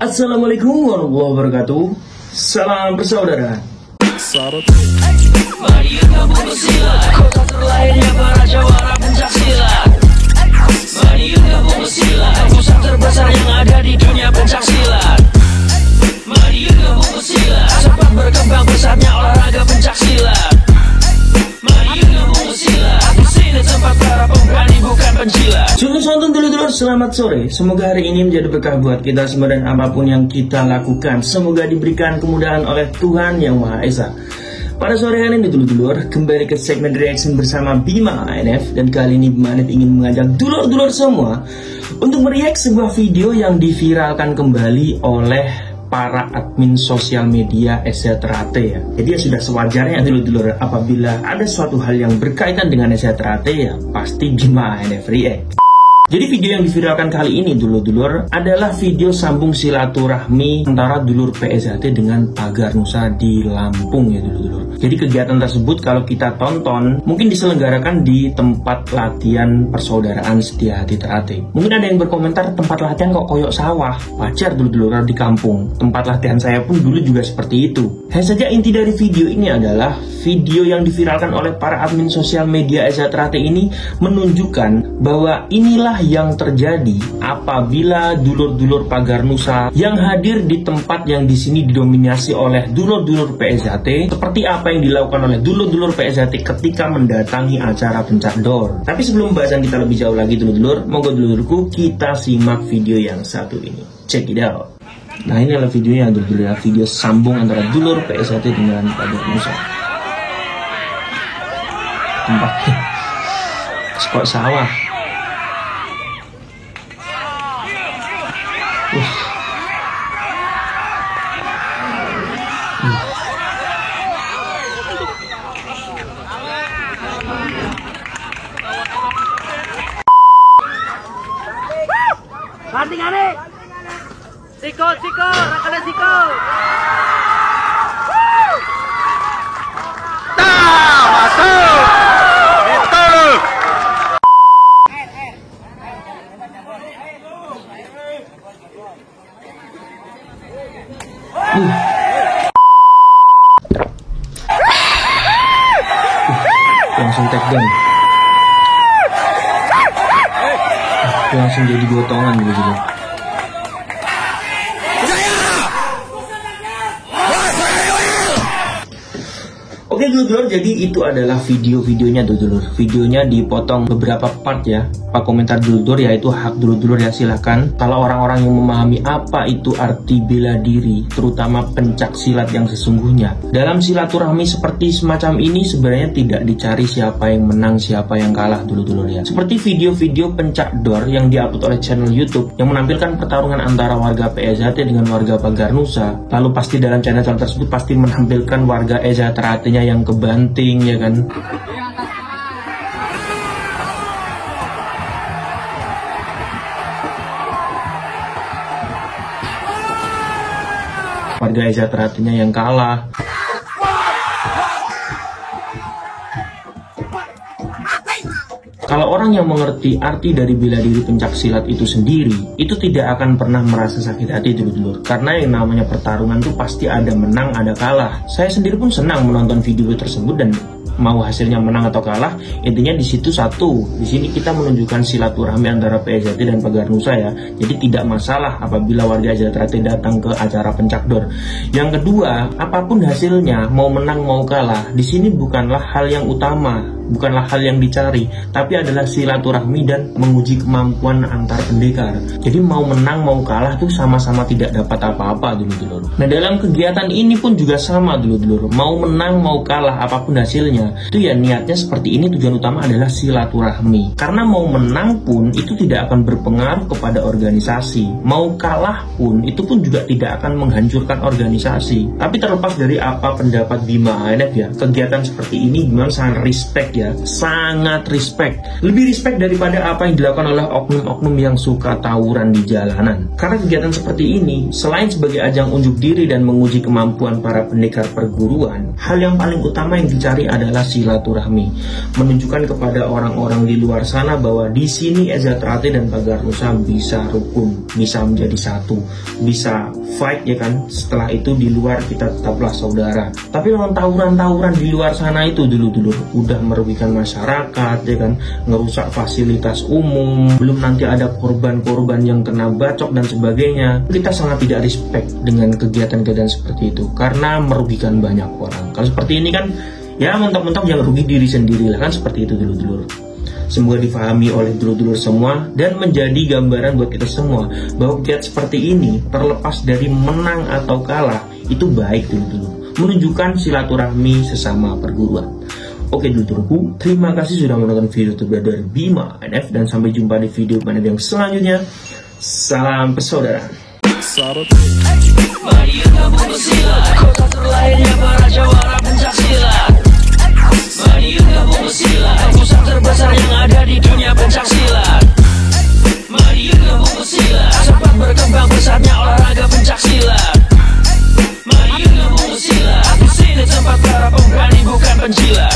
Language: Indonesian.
Assalamualaikum warahmatullahi wabarakatuh. Salam bersaudara. Mari kita bunuh silat, kota terlahirnya para jawara pencak silat. Mari kita bunuh silat, pusat terbesar yang ada di dunia pencak silat. Mari kita bunuh silat, sempat berkembang pesatnya olahraga pencak silat. Mari kita bunuh silat, di sini tempat para pemberani bukan penjilat. Sungguh dulur-dulur, selamat sore. Semoga hari ini menjadi berkah buat kita semua dan apapun yang kita lakukan. Semoga diberikan kemudahan oleh Tuhan Yang Maha Esa. Pada sore hari ini dulur-dulur, kembali ke segmen reaction bersama Bima ANF. Dan kali ini Bima ANF ingin mengajak dulur-dulur semua untuk mereact sebuah video yang diviralkan kembali oleh para admin sosial media SCTRAT ya. Jadi ya sudah sewajarnya dulur-dulur, apabila ada suatu hal yang berkaitan dengan SCTRAT ya pasti Bima ANF react. Jadi video yang diviralkan kali ini dulur-dulur adalah video sambung silaturahmi antara dulur PSHT dengan Pagar Nusa di Lampung ya dulur-dulur. Jadi kegiatan tersebut kalau kita tonton mungkin diselenggarakan di tempat latihan persaudaraan Setia Hati Terate. Mungkin ada yang berkomentar tempat latihan kok koyok sawah. Wajar dulur-dulur di kampung. Tempat latihan saya pun dulu juga seperti itu. Hanya saja inti dari video ini adalah video yang diviralkan oleh para admin sosial media SCTRAT ini menunjukkan bahwa inilah yang terjadi apabila dulur-dulur Pagar Nusa yang hadir di tempat yang di sini didominasi oleh dulur-dulur PSHT, seperti apa yang dilakukan oleh dulur-dulur PSHT ketika mendatangi acara pencak dor. Tapi sebelum bahasan kita lebih jauh lagi dulur-dulur, monggo dulurku kita simak video yang satu ini. Check it out. Nah ini adalah videonya dulur-dulur ya, video sambung antara dulur PSHT dengan Pagar Nusa. Tempatnya kok sawah. Bandingane. Siko, rakana siko. Masuk. Itu. Langsung take down. Langsung jadi gotongan gitu. Oke dulur-dulur, jadi itu adalah videonya dulur-dulur. Videonya dipotong beberapa part ya. Pak komentar dulur-dulur, yaitu hak dulur-dulur ya, silahkan. Kalau orang-orang yang memahami apa itu arti bela diri, terutama pencak silat yang sesungguhnya. Dalam silaturahmi seperti semacam ini sebenarnya tidak dicari siapa yang menang, siapa yang kalah dulur-dulur ya. Seperti video-video pencak dor yang diupload oleh channel YouTube yang menampilkan pertarungan antara warga PSHT dengan warga Pagar Nusa. Lalu pasti dalam channel tersebut pasti menampilkan warga SCTRAT-nya yang kebanting ya kan. Warga SCTRAT-nya yang kalah. Kalau orang yang mengerti arti dari bela diri pencak silat itu sendiri, itu tidak akan pernah merasa sakit hati dulur-dulur. Karena yang namanya pertarungan itu pasti ada menang, ada kalah. Saya sendiri pun senang menonton video tersebut dan mau hasilnya menang atau kalah, intinya di situ satu. Di sini kita menunjukkan silaturahmi antara PSHT dan Pagar Nusa ya. Jadi tidak masalah apabila warga SCTRAT datang ke acara pencak dor. Yang kedua, apapun hasilnya, mau menang mau kalah, di sini bukanlah hal yang utama, bukanlah hal yang dicari, tapi adalah silaturahmi dan menguji kemampuan antar pendekar. Jadi mau menang mau kalah tuh sama-sama tidak dapat apa-apa dulur-dulur. Nah dalam kegiatan ini pun juga sama dulur-dulur. Mau menang mau kalah apapun hasilnya, itu ya niatnya seperti ini, tujuan utama adalah silaturahmi. Karena mau menang pun itu tidak akan berpengaruh kepada organisasi, mau kalah pun itu pun juga tidak akan menghancurkan organisasi. Tapi terlepas dari apa pendapat Bima ANF ya, kegiatan seperti ini memang sangat respect ya, sangat respect. Lebih respect daripada apa yang dilakukan oleh oknum-oknum yang suka tawuran di jalanan. Karena kegiatan seperti ini, selain sebagai ajang unjuk diri dan menguji kemampuan para pendekar perguruan, hal yang paling utama yang dicari adalah silaturahmi. Menunjukkan kepada orang-orang di luar sana bahwa di sini Eza Trate dan Pagar Nusa bisa rukun, bisa menjadi satu, bisa fight ya kan. Setelah itu di luar kita tetaplah saudara. Tapi memang tawuran-tawuran di luar sana itu dulu udah merugikan masyarakat ya kan, ngerusak fasilitas umum, belum nanti ada korban-korban yang kena bacok dan sebagainya. Kita sangat tidak respect dengan kegiatan-kegiatan seperti itu karena merugikan banyak orang. Kalau seperti ini kan ya mentok-mentok yang rugi diri sendiri lah kan, seperti itu dulur-dulur. Semoga difahami oleh dulur-dulur semua dan menjadi gambaran buat kita semua bahwa kegiatan seperti ini terlepas dari menang atau kalah itu baik dulur-dulur, menunjukkan silaturahmi sesama perguruan. Oke dulur-dulurku, terima kasih sudah menonton video dari Bima NF dan sampai jumpa di video yang selanjutnya. Salam persaudaraan. Mari gabung bersilat, kota terlahirnya para jawara pencak silat. Mari gabung bersilat, pusat terbesar yang ada di dunia pencak silat. Mari gabung bersilat, cepat berkembang pesatnya olahraga pencak silat. Mari gabung bersilat, di sini tempat para pemberani bukan penjilat.